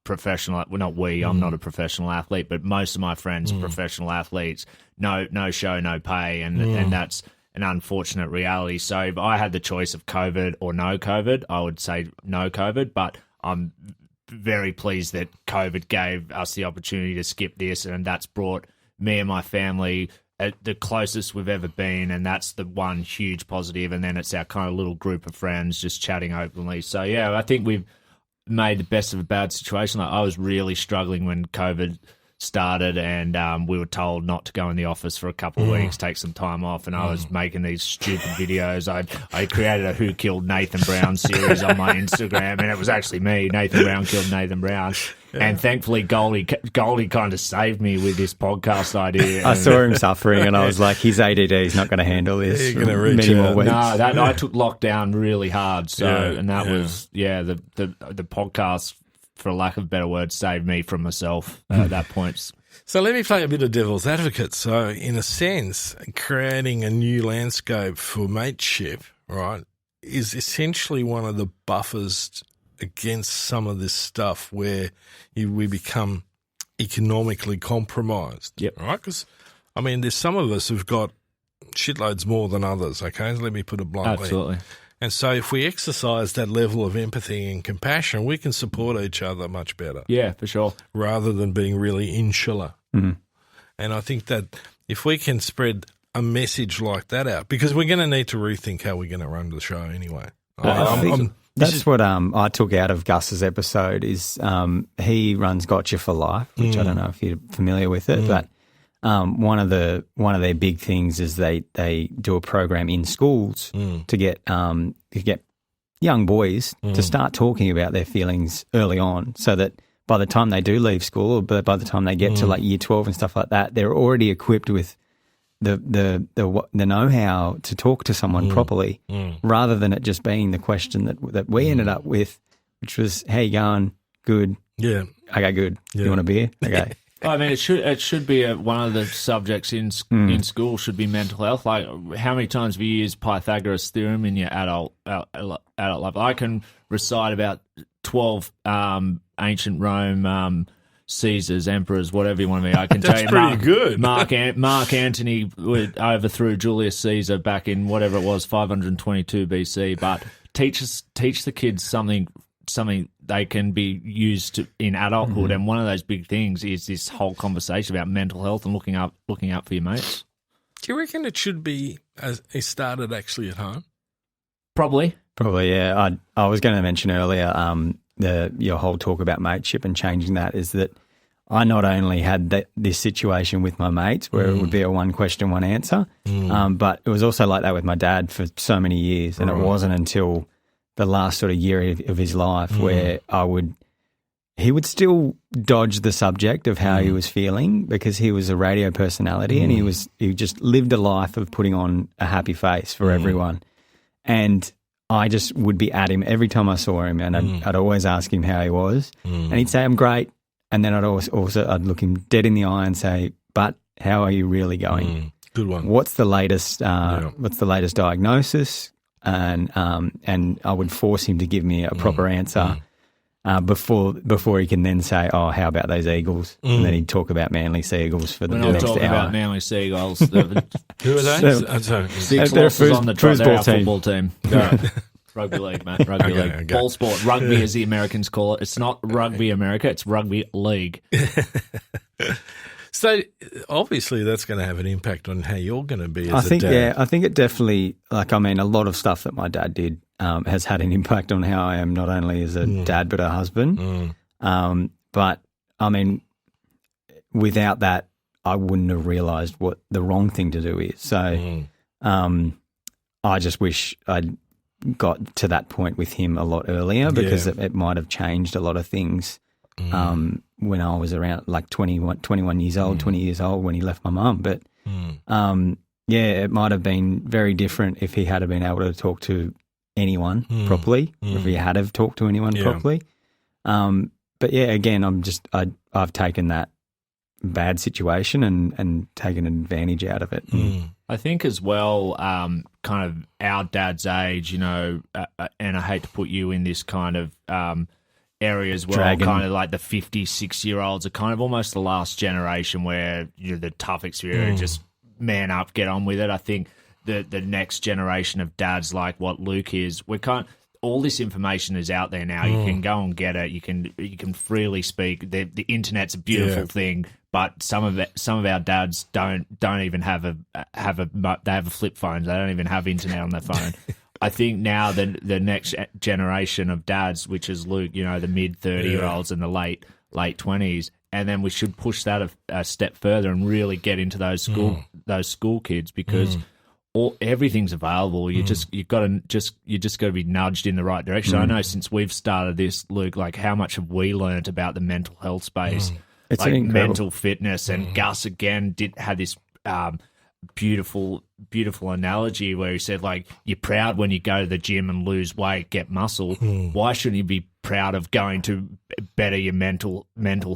professional. Well, not we. I'm not a professional athlete, but most of my friends are professional athletes. No show, no pay, and that's an unfortunate reality. So if I had the choice of COVID or no COVID, I would say no COVID. But I'm very pleased that COVID gave us the opportunity to skip this, and that's brought me and my family the closest we've ever been, and that's the one huge positive. And then it's our kind of little group of friends just chatting openly. So yeah, I think we've made the best of a bad situation. I was really struggling when COVID started, and we were told not to go in the office for a couple of weeks, take some time off, and I was making these stupid videos. I created a Who Killed Nathan Brown series on my Instagram, and it was actually me. Nathan Brown killed Nathan Brown. And thankfully, Goldie kind of saved me with this podcast idea. I saw him suffering, and I was like, his ADD is not going to handle this for many more weeks. No, I took lockdown really hard. Was the podcast, for lack of a better word, saved me from myself at that point. So let me play a bit of devil's advocate. So in a sense, creating a new landscape for mateship, right, is essentially one of the buffers against some of this stuff where we become economically compromised. Yep. Right? Because, I mean, there's some of us who've got shitloads more than others, okay? Let me put it bluntly. Absolutely. And so if we exercise that level of empathy and compassion, we can support each other much better. Yeah, for sure. Rather than being really insular. Mm-hmm. And I think that if we can spread a message like that out, because we're going to need to rethink how we're going to run the show anyway. That's what I took out of Gus's episode is he runs Gotcha for Life, which I don't know if you're familiar with it, but one of their big things is they do a program in schools to get young boys to start talking about their feelings early on, so that by the time they do leave school, or by the time they get to year 12 and stuff like that, they're already equipped with the know-how to talk to someone properly, rather than it just being the question that we ended up with, which was, "How you going? Good. Yeah. Okay, good. Yeah. You want a beer? Okay. I mean, it should be one of the subjects in school should be mental health. Like, how many times have you used Pythagoras' theorem in your adult life? I can recite about 12 ancient Rome Caesars, emperors, whatever you want to be. I can tell you, pretty good. Mark Antony overthrew Julius Caesar back in whatever it was, 522 BC. But teach the kids something they can be used in adulthood, and one of those big things is this whole conversation about mental health and looking out for your mates. Do you reckon it should be started actually at home? Probably, yeah. I was going to mention earlier your whole talk about mateship and changing that is that I not only had this situation with my mates where it would be a one question, one answer, but it was also like that with my dad for so many years, and it wasn't until the last sort of year of his life where he would still dodge the subject of how he was feeling because he was a radio personality and he just lived a life of putting on a happy face for everyone. And I just would be at him every time I saw him, and I'd always ask him how he was, and he'd say, "I'm great." And then I'd look him dead in the eye and say, "But how are you really going? Good one. What's the latest? What's the latest diagnosis?" And I would force him to give me a proper answer before he can then say, "Oh, how about those Eagles?" And then he'd talk about Manly Seagulls for the next hour. We're not talking about Manly Seagulls. Who are they? Six losses on the trot. They're our football team. Rugby league, mate. Rugby league. Okay. Ball sport. Rugby, as the Americans call it. It's not Rugby America. It's Rugby League. So obviously that's going to have an impact on how you're going to be as a dad. Yeah, I think it definitely, a lot of stuff that my dad did has had an impact on how I am, not only as a dad but a husband. But, I mean, without that, I wouldn't have realised what the wrong thing to do is. So I just wish I'd got to that point with him a lot earlier because it might have changed a lot of things when I was around 21 years old, 20 years old when he left my mum. But, it might have been very different if he had been able to talk to anyone properly, or if he had have talked to anyone properly. But, again, I've taken that bad situation and taken advantage out of it. I think as well, kind of our dad's age, and I hate to put you in this kind of area as well, kind of like the 56-year-olds are kind of almost the last generation where the tough experience, just man up, get on with it. I think the next generation of dads like what Luke is, all this information is out there now. You can go and get it. You can freely speak. The internet's a beautiful thing, but some of our dads don't even have they have a flip phone. They don't even have internet on their phone. I think now the next generation of dads, which is Luke, the mid 30-year-olds and the late 20s, and then we should push that a step further and really get into those school kids because. Everything's available. You just got to be nudged in the right direction. I know since we've started this, Luke, how much have we learnt about the mental health space, it's mental fitness, and Gus again had this beautiful analogy where he said you're proud when you go to the gym and lose weight, get muscle. Why shouldn't you be proud of going to better your mental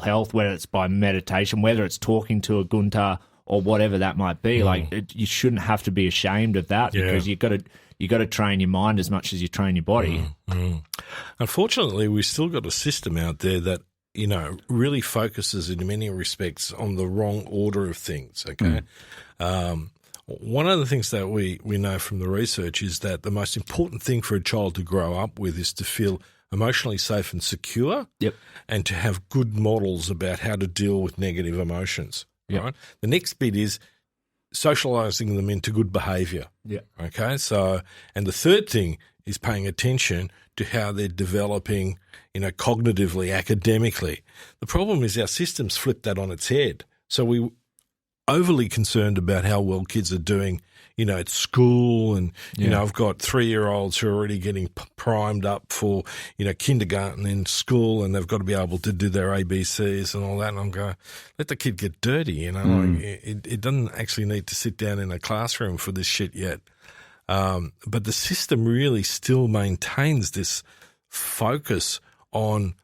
health, whether it's by meditation, whether it's talking to a Gunter or whatever that might be? You shouldn't have to be ashamed of that because you got to train your mind as much as you train your body. Unfortunately, we've still got a system out there that really focuses in many respects on the wrong order of things. Okay, one of the things that we know from the research is that the most important thing for a child to grow up with is to feel emotionally safe and secure, and to have good models about how to deal with negative emotions. Yep. Right. The next bit is socializing them into good behavior. Yeah. Okay. So, and the third thing is paying attention to how they're developing, cognitively, academically. The problem is our systems flip that on its head. So we're overly concerned about how well kids are doing, at school, and I've got 3-year-olds who are already getting primed up for kindergarten in school, and they've got to be able to do their ABCs and all that. And I'm going, let the kid get dirty, it doesn't actually need to sit down in a classroom for this shit yet. But the system really still maintains this focus on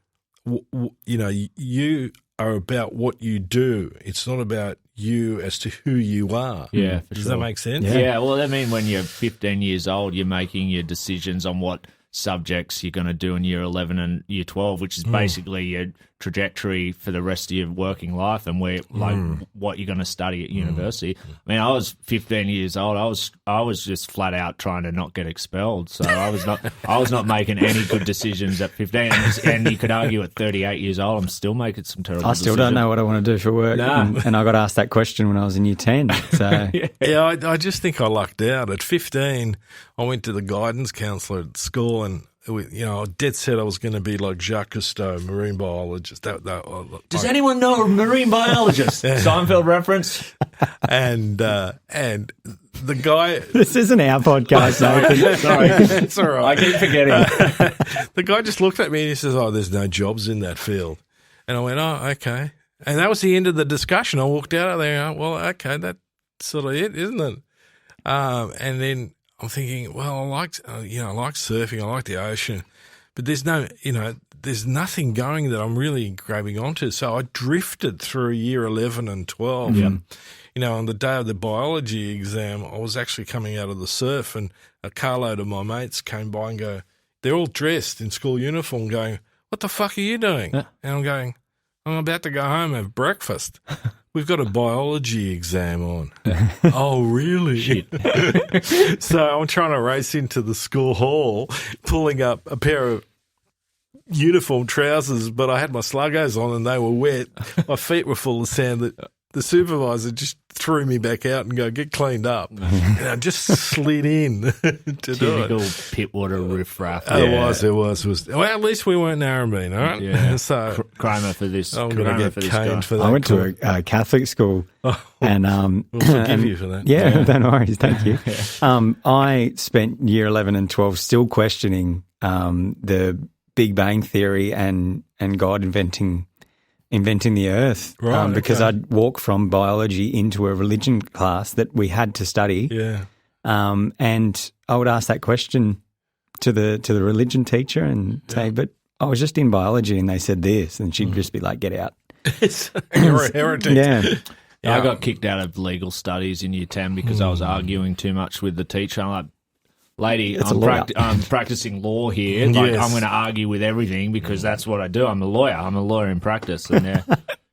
you are about what you do. It's not about you as to who you are. Yeah, for Does sure. that make sense? Yeah, well, I mean, when you're 15 years old, you're making your decisions on what subjects you're going to do in year 11 and year 12, which is basically your trajectory for the rest of your working life and where what you're going to study at university. I mean, I was 15 years old. I was just flat out trying to not get expelled. So I was not making any good decisions at 15. And you could argue at 38 years old, I'm still making some terrible decisions. I still don't know what I want to do for work. No. And I got asked that question when I was in year 10. So Yeah, I just think I lucked out. At 15, I went to the guidance counsellor at school and, I dead set I was going to be like Jacques Cousteau, marine biologist. Does anyone know a marine biologist? Seinfeld reference? And the guy... this isn't our podcast, Nathan. Sorry. It's all right. I keep forgetting. The guy just looked at me and he says, there's no jobs in that field. And I went, okay. And that was the end of the discussion. I walked out of there and okay, that's sort of it, isn't it? And then I'm thinking, well, I like surfing, I like the ocean, but there's nothing going that I'm really grabbing onto. So I drifted through year 11 and 12. Yeah. On the day of the biology exam, I was actually coming out of the surf and a carload of my mates came by and go, they're all dressed in school uniform going, what the fuck are you doing? Yeah. And I'm going, I'm about to go home and have breakfast. We've got a biology exam on. Oh, really? Shit. So I'm trying to race into the school hall, pulling up a pair of uniform trousers, but I had my sluggos on and they were wet. My feet were full of sand. That the supervisor just threw me back out and go, get cleaned up. And I just slid in to do Typical it. Pittwater riffraff. It was. Well, at least we weren't Narrabeen, all right? Yeah. So Kramer for this. I'm going Kramer to for get this guy. caned for that. I went to a Catholic school, and We'll forgive you for that. yeah, don't worry, thank you. I spent year 11 and 12 still questioning the Big Bang Theory and God inventing the Earth, Right, because okay. I'd walk from biology into a religion class that we had to study, Yeah. and I would ask that question to the religion teacher and say, "But I was just in biology, and they said this," and she'd just be like, "Get out." You're a heretic. Yeah. I got kicked out of legal studies in year 10 because I was arguing too much with the teacher. I'm like, lady, That's a lawyer. I'm practicing law here. Like, Yes. I'm going to argue with everything because that's what I do. I'm a lawyer. I'm a lawyer in practice. And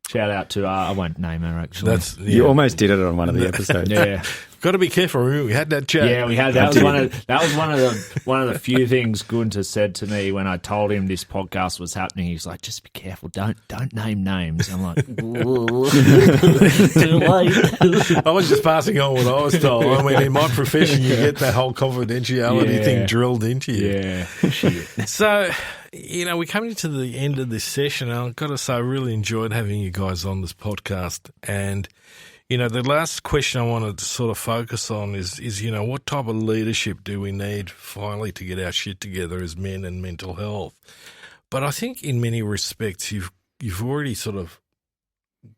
shout out to, I won't name her actually. You almost did it on one of the episodes. yeah. Got to be careful. We had that chat. Yeah, we had that. Was one of the few things Gunter said to me when I told him this podcast was happening. He's like, "Just be careful. Don't name names." I'm like, "Too late." I was just passing on what I was told. I mean, in my profession, you get that whole confidentiality Yeah. thing drilled into you. Yeah, shit. So, we're coming to the end of this session. And I've got to say, I really enjoyed having you guys on this podcast. And, the last question I wanted to sort of focus on is what type of leadership do we need finally to get our shit together as men and mental health? But I think in many respects, you've already sort of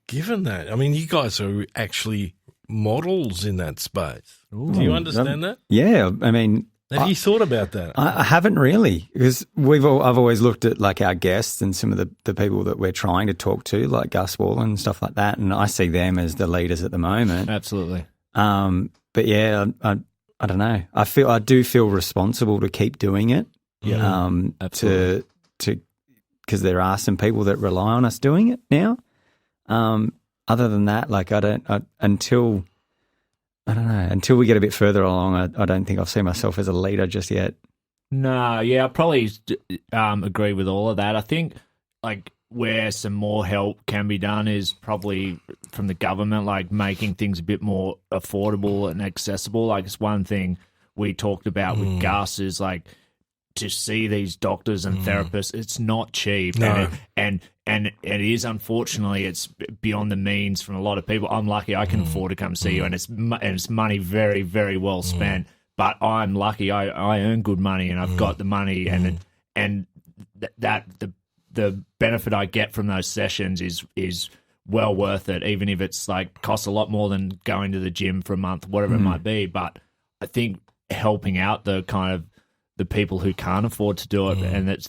given that. I mean, you guys are actually models in that space. Do you understand that? Yeah, I mean, Have you thought about that? I haven't really, because I've always looked at like our guests and some of the people that we're trying to talk to, like Gus Wallen and stuff like that, and I see them as the leaders at the moment. Absolutely. But yeah, I don't know. I do feel responsible to keep doing it. Yeah, absolutely. Because there are some people that rely on us doing it now. Other than that, like until we get a bit further along, I don't think I'll see myself as a leader just yet. No, yeah, I probably agree with all of that. I think like where some more help can be done is probably from the government, like making things a bit more affordable and accessible. Like it's one thing we talked about with Gus is like to see these doctors and therapists, it's not cheap. No. And it is, unfortunately, it's beyond the means from a lot of people. I'm lucky I can afford to come see you, and it's money very, very well spent. But I'm lucky I earn good money, and I've got the money, and the benefit I get from those sessions is well worth it, even if it's like costs a lot more than going to the gym for a month, whatever it might be. But I think helping out the kind of the people who can't afford to do it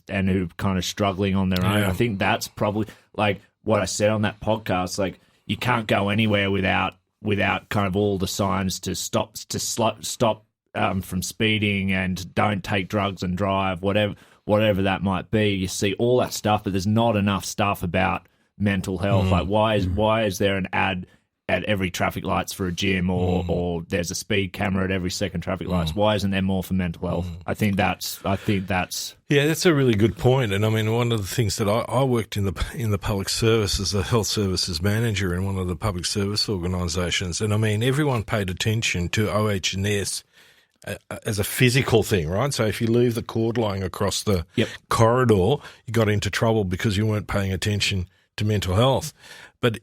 and who are kind of struggling on their own. I think that's probably like what I said on that podcast. Like, you can't go anywhere without kind of all the signs to stop from speeding and don't take drugs and drive, whatever that might be. You see all that stuff, but there's not enough stuff about mental health. Like, why is there an ad at every traffic lights for a gym, or there's a speed camera at every second traffic lights? Why isn't there more for mental health? I think that's Yeah, that's a really good point. And I mean, one of the things that I worked in the public service as a health services manager in one of the public service organisations, and I mean, everyone paid attention to OH&S as a physical thing, right? So if you leave the cord lying across the corridor, you got into trouble because you weren't paying attention to mental health. But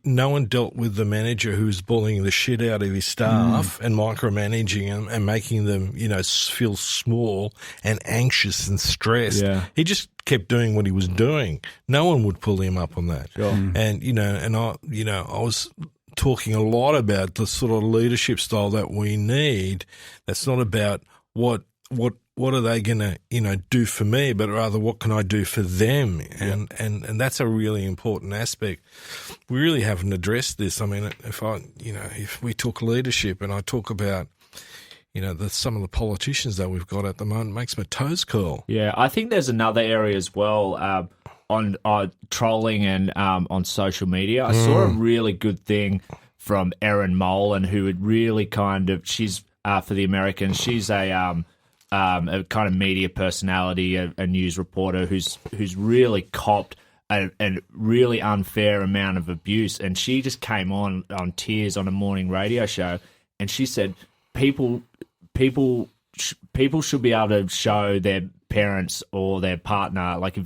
no one dealt with the manager who's bullying the shit out of his staff and micromanaging them and making them, feel small and anxious and stressed. Yeah. He just kept doing what he was doing. No one would pull him up on that. Sure. And I was talking a lot about the sort of leadership style that we need. That's not about what are they going to, do for me, but rather what can I do for them? And that's a really important aspect. We really haven't addressed this. I mean, if we talk leadership and I talk about, some of the politicians that we've got at the moment, it makes my toes curl. Yeah, I think there's another area as well on trolling and on social media. I saw a really good thing from Erin Molan, who had really she's for the Americans, she's a kind of media personality, a news reporter who's really copped a really unfair amount of abuse, and she just came on tears on a morning radio show, and she said people should be able to show their parents or their partner, like if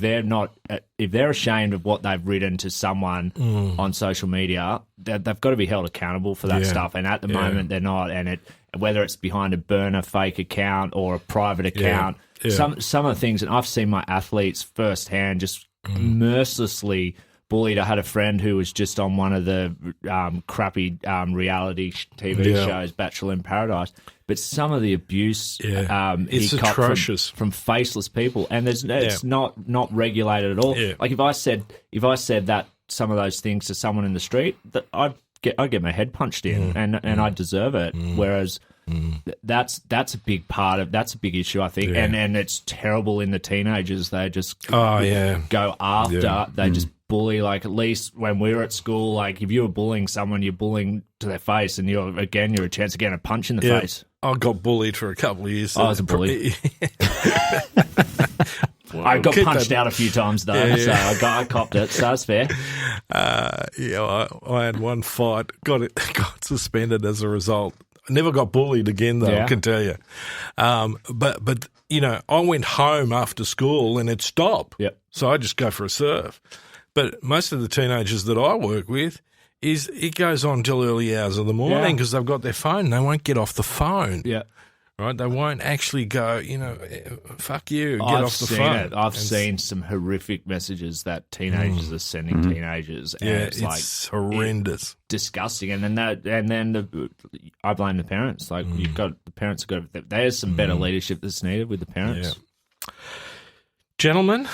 they're ashamed of what they've written to someone on social media, they've got to be held accountable for that stuff, and at the moment they're not, and whether it's behind a burner fake account or a private account, some of the things, and I've seen my athletes firsthand just mercilessly bullied. I had a friend who was just on one of the crappy reality TV shows, Bachelor in Paradise, but some of the abuse it's he copped atrocious from faceless people, and it's not regulated at all. Yeah. Like if I said that some of those things to someone in the street, that I'd get my head punched in, and I deserve it. Whereas that's a big that's a big issue, I think, and it's terrible in the teenagers. They just go after. They just bully. Like at least when we were at school, like if you were bullying someone, you're bullying to their face, and you're a chance of getting a punch in the face. I got bullied for a couple of years. I was a bully. Well, I got punched out a few times though, so I copped it. So that's fair. I had one fight, got suspended as a result. I never got bullied again though, I can tell you. But I went home after school and it stopped. Yep. So I just go for a surf. But most of the teenagers that I work with, it goes on till early hours of the morning because they've got their phone. They won't get off the phone. Yeah. Right? They won't actually go, fuck you, get off the phone. I've seen some horrific messages that teenagers are sending teenagers. And it's horrendous. Disgusting. And then I blame the parents. Like the parents have got, there's some better leadership that's needed with the parents. Yeah. Gentlemen,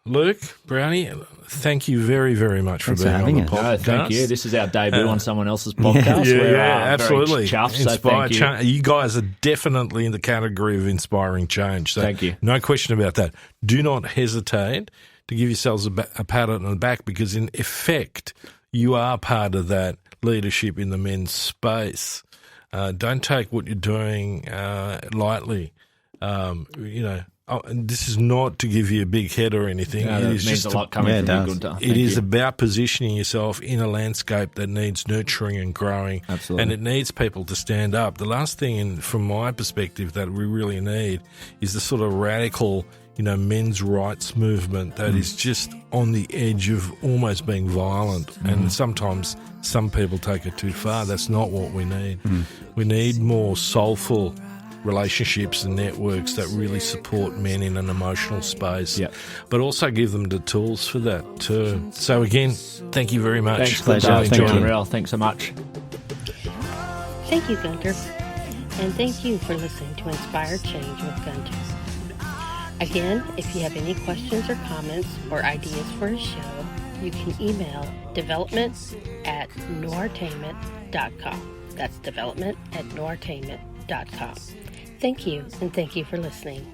Luke, Browny, thank you very, very much for being on the podcast. No, thank you. This is our debut on someone else's podcast. We're absolutely. Very chuffed, so thank you. You guys are definitely in the category of inspiring change. So thank you. No question about that. Do not hesitate to give yourselves a pat on the back because, in effect, you are part of that leadership in the men's space. Don't take what you're doing lightly. And this is not to give you a big head or anything. No, it means just a lot coming from you, Gunter. It is about positioning yourself in a landscape that needs nurturing and growing. Absolutely. And it needs people to stand up. The last thing, from my perspective, that we really need is the sort of radical, men's rights movement that is just on the edge of almost being violent. And sometimes some people take it too far. That's not what we need. We need more soulful relationships and networks that really support men in an emotional space, but also give them the tools for that too. So again, thank you very much. Thanks, pleasure. Thanks so much. Thank you, Gunter. And thank you for listening to Inspire Change with Gunter. Again, if you have any questions or comments or ideas for a show, you can email development@noirtainment.com. That's development@noirtainment.com. Thank you, and thank you for listening.